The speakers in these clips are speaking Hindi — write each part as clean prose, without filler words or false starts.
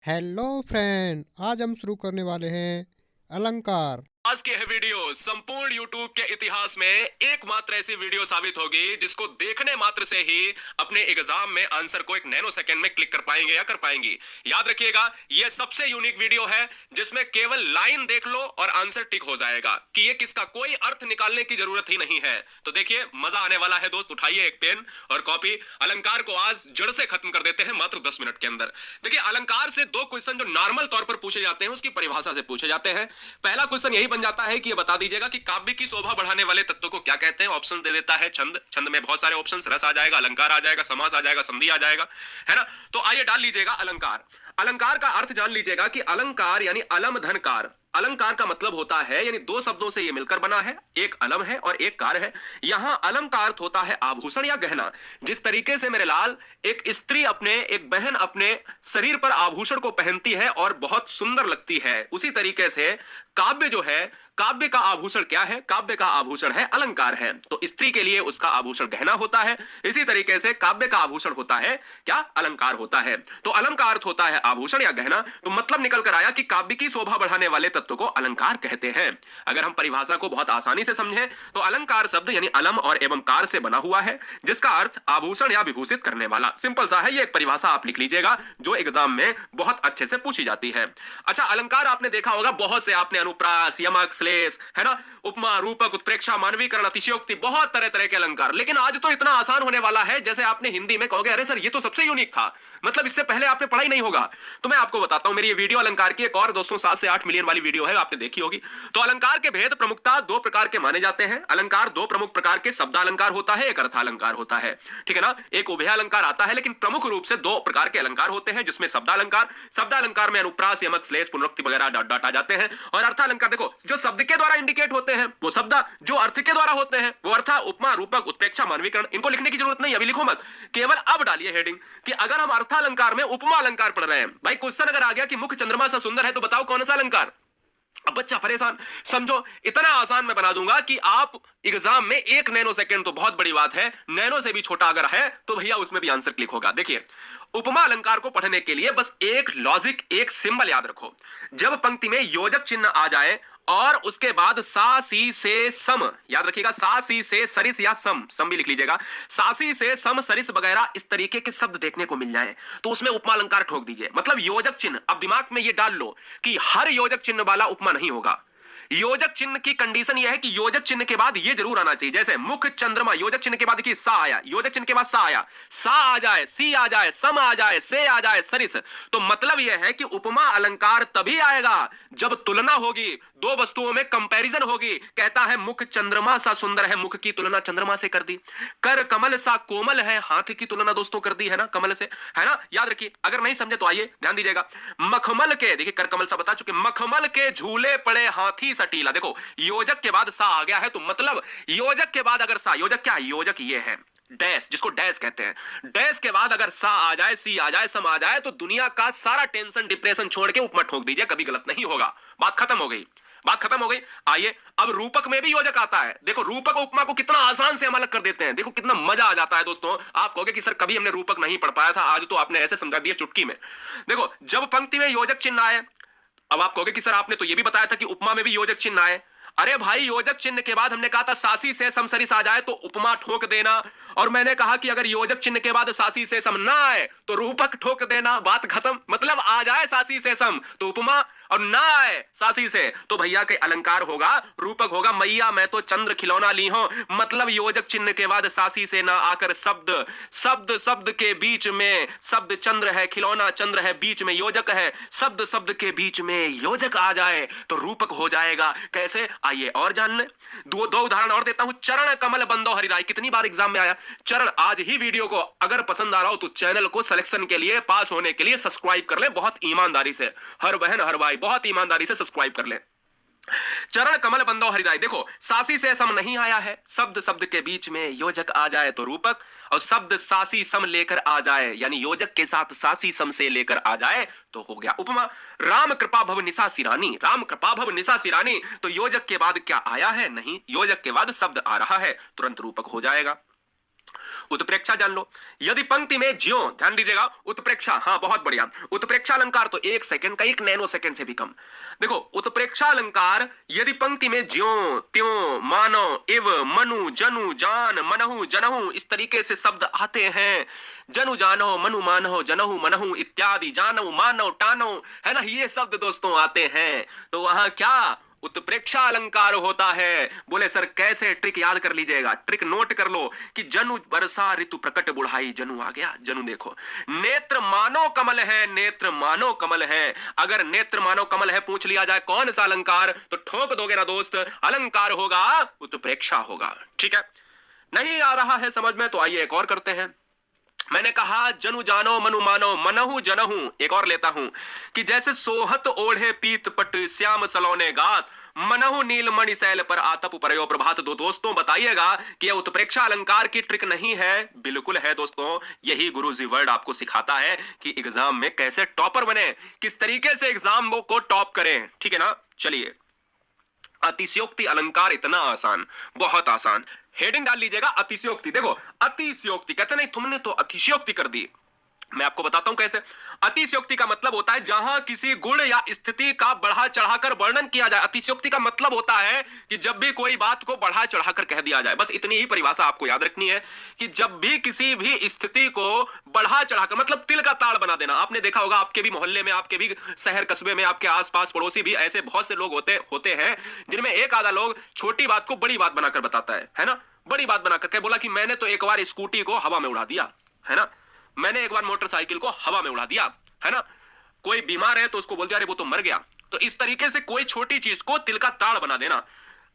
हेलो फ्रेंड, आज हम शुरू करने वाले हैं अलंकार। आज की यह वीडियो संपूर्ण YouTube के इतिहास में एकमात्र ऐसी वीडियो साबित होगी जिसको देखने मात्र से ही अपने एग्जाम में आंसर को एक नैनो सेकंड में क्लिक कर पाएंगे या कर पाएंगी। याद रखिएगा, यह सबसे यूनिक वीडियो है जिसमें केवल लाइन देख लो और आंसर टिक हो जाएगा कि ये किसका, कोई अर्थ निकालने की जरूरत ही नहीं है। तो देखिए, मजा आने वाला है दोस्त। उठाइए एक पेन और कॉपी। अलंकार को आज जड़ से खत्म कर देते हैं मात्र 10 मिनट के अंदर। देखिए, अलंकार से दो क्वेश्चन जो नॉर्मल तौर पर पूछे जाते हैं उसकी परिभाषा से पूछे जाते हैं। पहला क्वेश्चन यही बन जाता है कि ये बता दीजिएगा कि काव्य की शोभा बढ़ाने वाले तत्व को क्या कहते हैं। ऑप्शन दे देता है छंद। छंद में बहुत सारे ऑप्शंस, रस आ जाएगा, अलंकार आ जाएगा, समास आ जाएगा, संधि आ जाएगा, है ना। तो आइए डाल लीजिएगा अलंकार। अलंकार का अर्थ जान लीजिएगा कि अलंकार यानी अलम धनकार। अलंकार का मतलब होता है, यानी दो शब्दों से यह मिलकर बना है, एक अलम है और एक कार है। यहां अलम का अर्थ होता है आभूषण या गहना। जिस तरीके से मेरे लाल एक स्त्री अपने, एक बहन अपने शरीर पर आभूषण को पहनती है और बहुत सुंदर लगती है, उसी तरीके से काव्य जो है, काव्य का आभूषण क्या है? काव्य का आभूषण है अलंकार है। तो स्त्री के लिए उसका आभूषण गहना होता है, इसी तरीके से काव्य का आभूषण होता है क्या? अलंकार होता है। तो अलम का अर्थ होता है आभूषण या गहना। तो मतलब निकल कर आया कि काव्य की शोभा बढ़ाने वाले तत्व को अलंकार कहते हैं। अगर हम परिभाषा को बहुत आसानी से समझें तो अलंकार शब्द यानी अलम और एवं कार से बना हुआ है, जिसका अर्थ आभूषण या विभूषित करने वाला। सिंपल सा है, ये एक परिभाषा आप लिख लीजिएगा जो एग्जाम में बहुत अच्छे से पूछी जाती है। अच्छा, अलंकार आपने देखा होगा बहुत से, आपने अनुप्रास, यमक, श्लेष, है ना, उपमा, रूपक, उत्प्रेक्षा, मानवीकरण, अतिशयोक्ति, बहुत तरह तरह के अलंकार। लेकिन आज तो इतना आसान होने वाला है जैसे आपने हिंदी में कहोगे अरे सर ये तो सबसे यूनिक था, मतलब इससे पहले आपने पढ़ा ही नहीं होगा। तो मैं आपको बताता हूं, मेरी ये वीडियो अलंकार की एक और दोस्तों 7 से 8 मिलियन वाली वीडियो है, आपने देखी होगी। तो अलंकार के भेद प्रमुखता दो प्रकार के माने जाते हैं। अलंकार दो प्रमुख प्रकार के, शब्द अलंकार होता है, एक अर्थालंकार होता है, ठीक है ना। एक उभय अलंकार आता है, लेकिन प्रमुख रूप से दो प्रकार के अलंकार होते हैं, जिसमें शब्द अलंकार में अनुप्रास, यमक, श्लेष, पुनरुक्ति वगैरह डॉट डॉट आ जाते हैं। और अर्थालंकार देखो, जो शब्द के द्वारा इंडिकेट होते हैं वो शब्द, जो अर्थ के द्वारा होते हैं वो अर्थ। उपमा, रूपक, उत्प्रेक्षा, मानवीकरण, इनको लिखने की जरूरत नहीं, अभी लिखो मत, केवल अब डालिए हेडिंग कि अगर हम अर्थालंकार में उपमा अलंकार पढ़ रहे हैं। भाई क्वेश्चन अगर आ गया कि मुख चंद्रमा सा सुंदर है तो बताओ कौन सा अलंकार। अब बच्चा परेशान, समझो इतना आसान मैं बना दूंगा कि आप एग्जाम में 1 नैनो सेकंड तो बहुत बड़ी बात है, नैनो से भी छोटा अगर है तो भैया उसमें भी आंसर क्लिक होगा। देखिए, उपमा अलंकार को पढ़ने के लिए बस एक लॉजिक, एक सिंबल याद रखो। जब पंक्ति में योजक चिन्ह आ जाए और उसके बाद सा सी से सम, याद रखिएगा, सा सी से सरिस या सम, सम भी लिख लीजिएगा, सासी से सम, सरिस वगैरह इस तरीके के शब्द देखने को मिल जाए तो उसमें उपमा अलंकार ठोक दीजिए, मतलब योजक चिन्ह। अब दिमाग में ये डाल लो कि हर योजक चिन्ह वाला उपमा नहीं होगा। योजक चिन्ह की कंडीशन यह है कि योजक चिन्ह के बाद ये जरूर आना चाहिए, जैसे मुख चंद्रमा, योजक चिन्ह के बाद देखिए सा आया, योजक चिन्ह के बाद सा आया, सा आ जाए, सी आ जाए, सम आ जाए, से आ जाए, सरिस। तो मतलब यह है कि उपमा अलंकार तभी आएगा जब तुलना होगी, दो वस्तुओं में कंपैरिजन होगी। कहता है मुख चंद्रमा सा सुंदर है, मुख की तुलना चंद्रमा से कर दी। कर कमल सा कोमल है, हाथ की तुलना दोस्तों कर दी है ना कमल से, है ना। याद रखिए, अगर नहीं समझे तो आइए ध्यान दीजिएगा। मखमल के, देखिए कर कमल सा बता चुके, मखमल के झूले पड़े हाथी सटीला। देखो योजक के बाद सा आ गया है, तो मतलब योजक के बाद अगर सा, योजक क्या, योजक ये है डैश, जिसको डैश कहते हैं। डैश के बाद अगर सा आ जाए, सी आ जाए, सम आ जाए, तो दुनिया का सारा टेंशन डिप्रेशन छोड़ के उपमा ठोक दीजिए, कभी गलत नहीं होगा। बात खत्म हो गई, बात खत्म हो गई। आइए अब रूपक में भी योजक आता है। देखो रूपक उपमा को कितना आसान से हम अलग कर देते हैं, देखो कितना मजा आ जाता है दोस्तों। आप कहोगे कि सर कभी हमने रूपक नहीं पढ़ पाया था, आज तो आपने ऐसे समझा दिया चुटकी में। देखो जब पंक्ति में योजक चिन्ह आए, अब आप कहोगे कि सर आपने तो यह भी बताया था कि उपमा में भी योजक चिन्ह आए। अरे भाई, योजक चिन्ह के बाद हमने कहा था सासी से सम सरिस आ जाए तो उपमा ठोक देना, और मैंने कहा कि अगर योजक चिन्ह के बाद सासी से सम ना आए तो रूपक ठोक देना। बात खत्म, मतलब आ जाए सासी से सम तो उपमा, और ना आए सासी से तो भैया के अलंकार होगा, रूपक होगा। मैया मैं तो चंद्र खिलौना ली हूं, मतलब योजक चिन्ह के बाद सासी से ना आकर शब्द, शब्द शब्द के बीच में शब्द चंद्र है, खिलौना चंद्र है, बीच में योजक है, शब्द शब्द के बीच में योजक आ जाए तो रूपक हो जाएगा। कैसे, आइए और जान ले। दो उदाहरण और देता हूं। चरण कमल बंदो हरिराय, कितनी बार एग्जाम में आया चरण। आज ही वीडियो को अगर पसंद आ रहा हो तो चैनल को सिलेक्शन के लिए, पास होने के लिए सब्सक्राइब कर ले, बहुत ईमानदारी से, हर बहन हर भाई बहुत ईमानदारी से सब्सक्राइब कर ले। चरण कमल बंदो हरिराय, देखो सासी से सम नहीं आया है, शब्द शब्द के बीच में योजक आ जाए तो रूपक, और शब्द सासी सम लेकर आ जाए यानी योजक के साथ सासी सम से लेकर आ जाए तो हो गया उपमा। राम कृपा भव निशा सिरानी, राम कृपा भव निशा सिरानी, तो योजक के बाद क्या आया है, नहीं, योजक के बाद शब्द आ रहा है, तुरंत रूपक हो जाएगा। उत्प्रेक्षा जान लो। यदि पंक्ति में ज्यों, ध्यान दीजिएगा, उत्प्रेक्षा, हाँ बहुत बढ़िया, उत्प्रेक्षा अलंकार तो 1 सेकंड का, 1 नैनो सेकंड से भी कम। देखो उत्प्रेक्षा अलंकार यदि पंक्ति में ज्यों त्यों मानो इव मनु जनु जान मनहु जनहु इस तरीके से शब्द आते हैं, जनु जानो मनु मानो जनहु मनहु इत्यादि, जानो मानो टानो, है ना, ये शब्द दोस्तों आते हैं, तो वहां क्या उत्प्रेक्षा अलंकार होता है। बोले सर कैसे, ट्रिक याद कर लीजिएगा, ट्रिक नोट कर लो कि जनु वर्षा ऋतु प्रकट बुढ़ाई, जनु आ गया, जनु देखो, नेत्र मानो कमल है, नेत्र मानो कमल है, अगर नेत्र मानो कमल है पूछ लिया जाए कौन सा अलंकार, तो ठोक दोगे ना दोस्त, अलंकार होगा उत्प्रेक्षा होगा। ठीक है, नहीं आ रहा है समझ में तो आइए एक और करते हैं। मैंने कहा जनु जानो मनु मानो मनहु जनहु, एक और लेता हूं कि जैसे सोहत ओढ़े पीत पट श्याम सलोने गात मनहु नील मणि शैल पर आतप परयो प्रभात। दो दोस्तों बताइएगा कि यह उत्प्रेक्षा अलंकार की ट्रिक नहीं है? बिल्कुल है दोस्तों, यही गुरुजी वर्ड आपको सिखाता है कि एग्जाम में कैसे टॉपर बने, किस तरीके से एग्जाम को टॉप करें। ठीक है ना, चलिए, अतिशयोक्ति अलंकार इतना आसान, बहुत आसान, हेडिंग डाल लीजिएगा अतिशयोक्ति। देखो अतिशयोक्ति कहते नहीं तुमने तो अतिशयोक्ति कर दी, मैं आपको बताता हूं कैसे। अतिशयोक्ति का मतलब होता है जहां किसी गुण या स्थिति का बढ़ा चढ़ाकर वर्णन किया जाए। अतिशयोक्ति का मतलब होता है कि जब भी कोई बात को बढ़ा चढ़ाकर कह दिया जाए, बस इतनी ही परिभाषा आपको याद रखनी है कि जब भी किसी भी स्थिति को बढ़ा चढ़ाकर, मतलब तिल का ताड़ बना देना। आपने देखा होगा आपके भी मोहल्ले में, आपके भी शहर कस्बे में, आपके आसपास पड़ोसी भी ऐसे बहुत से लोग होते हैं जिनमें एक आधा लोग छोटी बात को बड़ी बात बनाकर बताता है ना, बड़ी बात बनाकर के बोला कि मैंने तो एक बार स्कूटी को हवा में उड़ा दिया, है ना, मैंने एक बार मोटरसाइकिल को हवा में उड़ा दिया, है ना, कोई बीमार है तो उसको बोल दिया अरे वो तो मर गया। तो इस तरीके से कोई छोटी चीज को तिल का ताड़ बना देना।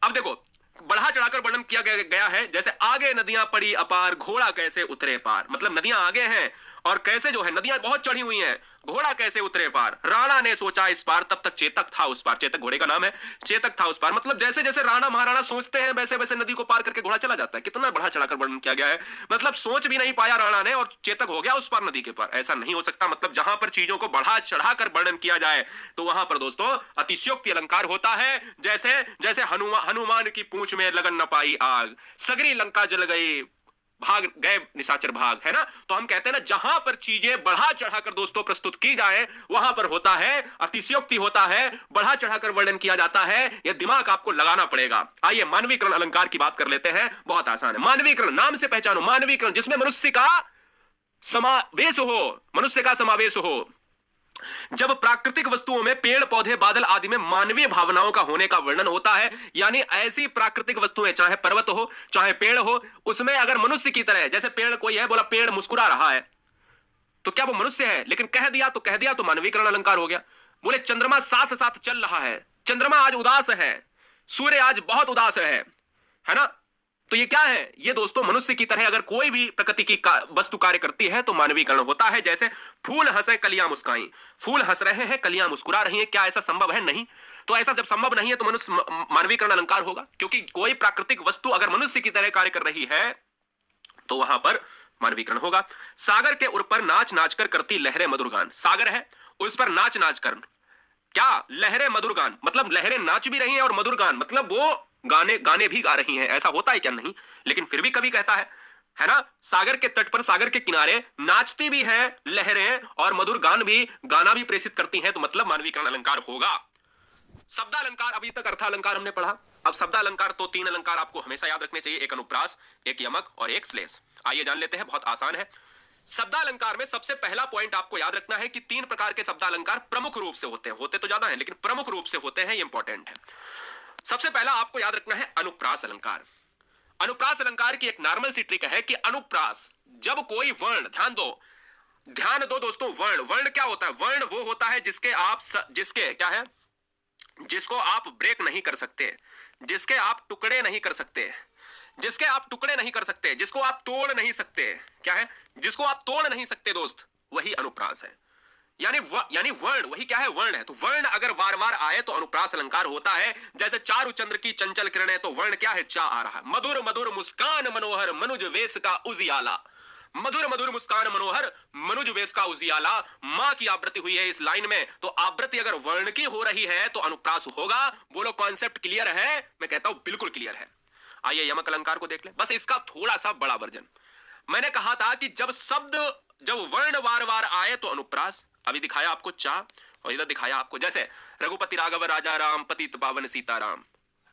अब देखो बढ़ा चढ़ाकर वर्णन किया गया है, जैसे आगे नदियां पड़ी अपार घोड़ा कैसे उतरे पार, मतलब नदियां आगे हैं और कैसे जो है नदियां बहुत चढ़ी हुई हैं, घोड़ा कैसे उतरे पार। राणा ने सोचा इस पार, तब तक चेतक था उस पार, चेतक घोड़े का नाम है, चेतक था उस पार। मतलब जैसे जैसे राणा महाराणा सोचते हैं वैसे वैसे नदी को पार करके घोड़ा चला जाता है। कितना बढ़ा चढ़ाकर वर्णन किया गया है, मतलब सोच भी नहीं पाया राणा ने और चेतक हो गया उस पार नदी के पार। ऐसा नहीं हो सकता, मतलब जहां पर चीजों को बढ़ा चढ़ाकर वर्णन किया जाए तो वहां पर दोस्तों अतिशयोक्ति अलंकार होता है। जैसे जैसे हनुमान की पूंछ में लगन न पाई आग, सगरी लंका जल गई, भाग गए निशाचर भाग, है ना। तो हम कहते हैं ना जहां पर चीजें बढ़ा चढ़ाकर दोस्तों प्रस्तुत की जाए वहां पर होता है अतिशयोक्ति, होता है बढ़ा चढ़ाकर वर्णन किया जाता है। यह दिमाग आपको लगाना पड़ेगा। आइए मानवीकरण अलंकार की बात कर लेते हैं, बहुत आसान है। मानवीकरण नाम से पहचानो, मानवीकरण जिसमें मनुष्य का समावेश हो, मनुष्य का समावेश हो। जब प्राकृतिक वस्तुओं में पेड़ पौधे बादल आदि में मानवीय भावनाओं का होने का वर्णन होता है, यानी ऐसी प्राकृतिक वस्तुएं चाहे पर्वत हो चाहे पेड़ हो, उसमें अगर मनुष्य की तरह, जैसे पेड़ कोई है बोला पेड़ मुस्कुरा रहा है तो क्या वो मनुष्य है, लेकिन कह दिया तो मानवीकरण अलंकार हो गया। बोले चंद्रमा साथ साथ चल रहा है, चंद्रमा आज उदास है, सूर्य आज बहुत उदास है ना, तो ये क्या है, ये दोस्तों मनुष्य की तरह अगर कोई भी प्रकृति की वस्तु कार्य करती है तो मानवीकरण होता है। जैसे फूल हंसे कलियां मुस्काई, फूल हंस रहे हैं कलियां मुस्कुरा रही हैं, क्या ऐसा संभव है? नहीं। तो ऐसा जब संभव नहीं है तो मनुष्य मानवीकरण अलंकार होगा, क्योंकि कोई प्राकृतिक वस्तु अगर मनुष्य की तरह कार्य कर रही है तो वहां पर मानवीकरण होगा। सागर के उर पर नाच नाच कर करती लहरें मधुर गान, सागर है उस पर नाच नाच कर, क्या लहरें मधुर गान, मतलब लहरें नाच भी रही हैं और मधुर गान मतलब वो गाने भी गा रही हैं। ऐसा होता है क्या? नहीं, लेकिन फिर भी कवि कहता है ना, सागर के तट पर सागर के किनारे नाचती भी है लहरें और मधुर गाना भी प्रेषित करती हैं, तो मतलब मानवीकरण अलंकार होगा। शब्दालंकार, अभी तक अर्थालंकार हमने पढ़ा, अब शब्दालंकार तो 3 अलंकार आपको हमेशा याद रखने चाहिए, एक अनुप्रास, एक यमक और एक श्लेष। आइए जान लेते हैं, बहुत आसान है। शब्दालंकार में सबसे पहला पॉइंट आपको याद रखना है कि 3 प्रकार के शब्दालंकार प्रमुख रूप से होते तो ज्यादा है लेकिन प्रमुख रूप से होते हैं, ये इंपॉर्टेंट है। सबसे पहला आपको याद रखना है अनुप्रास अलंकार। अनुप्रास अलंकार की एक नॉर्मल सी ट्रिक है कि अनुप्रास, जब कोई वर्ण, ध्यान दो दोस्तों, वर्ण क्या होता है? वर्ण वो होता है जिसको आप ब्रेक नहीं कर सकते, जिसके आप टुकड़े नहीं कर सकते, जिसको आप तोड़ नहीं सकते। क्या है? जिसको आप तोड़ नहीं सकते दोस्त, वही अनुप्रास है। यानी वर्ण, वही क्या है? वर्ण है। तो वर्ण अगर बार बार आए तो अनुप्रास अलंकार होता है। जैसे चारु चंद्र की चंचल किरणें, तो वर्ण क्या है? चा आ रहा है। मधुर मधुर मुस्कान मनोहर मनुज वेश का उजियाला, मधुर मधुर मुस्कान मनोहर मनुज वेश का उजियाला, मां की आवृत्ति हुई है इस लाइन में, तो आवृत्ति अगर वर्ण की हो रही है तो अनुप्रास होगा। बोलो कॉन्सेप्ट क्लियर है? मैं कहता हूं बिल्कुल क्लियर है। आइए यमक अलंकार को देख ले, बस इसका थोड़ा सा बड़ा वर्जन। मैंने कहा था कि जब वर्ण बार बार आए तो अनुप्रास। अभी दिखाया आपको चा, और इधर दिखाया आपको जैसे रघुपति राघव राजा राम पतित पावन सीताराम,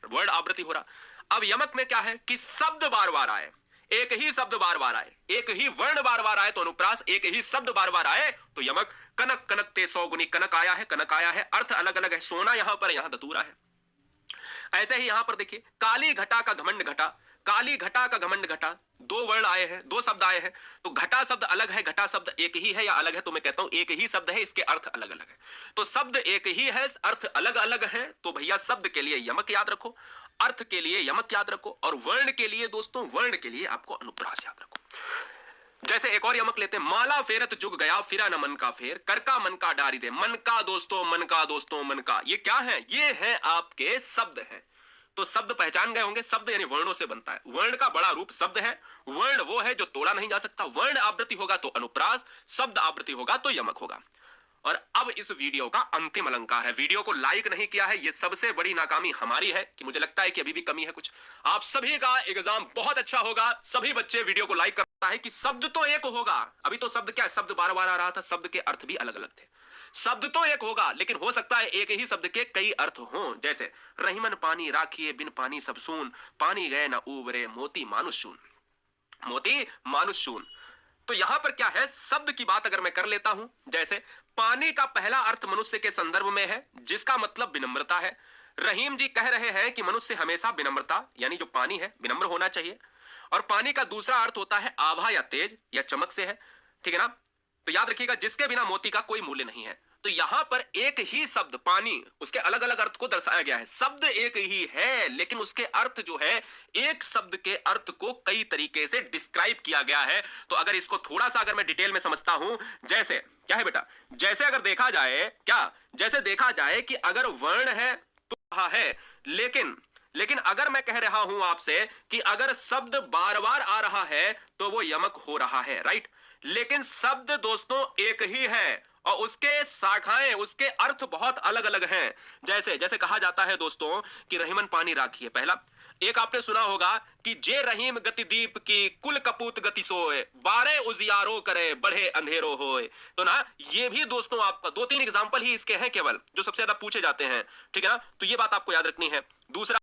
वर्ड आवृत्ति हो रहा। अब यमक में क्या है कि शब्द बार बार आए, एक ही शब्द बार बार आए, एक ही वर्ण बार बार आए तो अनुप्रास, एक ही शब्द बार बार आए तो यमक। कनक कनक ते 100 गुनी, कनक आया है, कनक आया है, अर्थ अलग अलग है, सोना यहां पर, यहां दतूरा है। ऐसे ही यहां पर देखिए, काली घटा का घमंड घटा, काली घटा का घमंड घटा, दो वर्ड आए हैं, दो शब्द आए हैं, तो घटा शब्द अलग है, घटा शब्द एक ही है या अलग है? तो मैं कहता हूं एक ही शब्द है, इसके अर्थ अलग अलग है। तो शब्द एक ही है, अर्थ अलग अलग है, तो भैया शब्द के लिए यमक याद रखो, अर्थ के लिए यमक याद रखो, और वर्ण के लिए दोस्तों, वर्ण के लिए आपको अनुप्रास याद रखो। जैसे एक और यमक लेते हैं, माला फेरत जुग गया फिरा न मन का फेर, कर का मन का डारी दे, मन का दोस्तों, मन का दोस्तों, मन का, ये क्या है? ये है आपके शब्द हैं। तो शब्द पहचान गए होंगे, शब्द यानी वर्णों से बनता है, वर्ण का बड़ा रूप शब्द है, वर्ण वो है जो तोड़ा नहीं जा सकता, वर्ण आवृत्ति होगा तो अनुप्रास, शब्द आवृत्ति होगा तो यमक होगा। और अब इस वीडियो का अंतिम अलंकार है। वीडियो को लाइक नहीं किया है, ये सबसे बड़ी नाकामी हमारी है कि मुझे लगता है कि अभी भी कमी है कुछ। आप सभी का एग्जाम बहुत अच्छा होगा, सभी बच्चे वीडियो को लाइक करता है कि शब्द तो एक होगा। अभी तो शब्द क्या है, शब्द बार बार आ रहा था, शब्द के अर्थ भी अलग अलग थे। शब्द तो एक होगा, लेकिन हो सकता है एक ही शब्द के कई अर्थ हों। जैसे रहीमन पानी राखिए बिन पानी सब सून, पानी गए ना उबरे मोती मानुष शून, मोती मानुष शून। तो यहां पर क्या है, शब्द की बात अगर मैं कर लेता हूं, जैसे पानी का पहला अर्थ मनुष्य के संदर्भ में है, जिसका मतलब विनम्रता है। रहीम जी कह रहे हैं कि मनुष्य हमेशा विनम्रता, यानी जो पानी है विनम्र होना चाहिए। और पानी का दूसरा अर्थ होता है आभा या तेज या चमक से है, ठीक है ना? तो याद रखिएगा, जिसके बिना मोती का कोई मूल्य नहीं है। तो यहां पर एक ही शब्द पानी, उसके अलग अलग अर्थ को दर्शाया गया है। शब्द एक ही है, लेकिन उसके अर्थ जो है, एक शब्द के अर्थ को कई तरीके से डिस्क्राइब किया गया है। तो अगर इसको थोड़ा सा अगर मैं डिटेल में समझता हूं, जैसे क्या है बेटा, जैसे अगर देखा जाए, क्या जैसे देखा जाए कि अगर वर्ण है तो कहा है, लेकिन अगर मैं कह रहा हूं आपसे कि अगर शब्द बार बार आ रहा है तो वो यमक हो रहा है, राइट? लेकिन शब्द दोस्तों एक ही है और उसके शाखाएं, उसके अर्थ बहुत अलग अलग हैं। जैसे कहा जाता है दोस्तों कि रहीमन पानी राखिए, पहला। एक आपने सुना होगा कि जे रहीम गति दीप की कुल कपूत गति सोए, 12 उजियारो करे बढ़े अंधेरो होए। तो ना, ये भी दोस्तों आपका 2-3 एग्जांपल ही इसके हैं केवल, जो सबसे ज्यादा पूछे जाते हैं, ठीक है ना? तो ये बात आपको याद रखनी है। दूसरा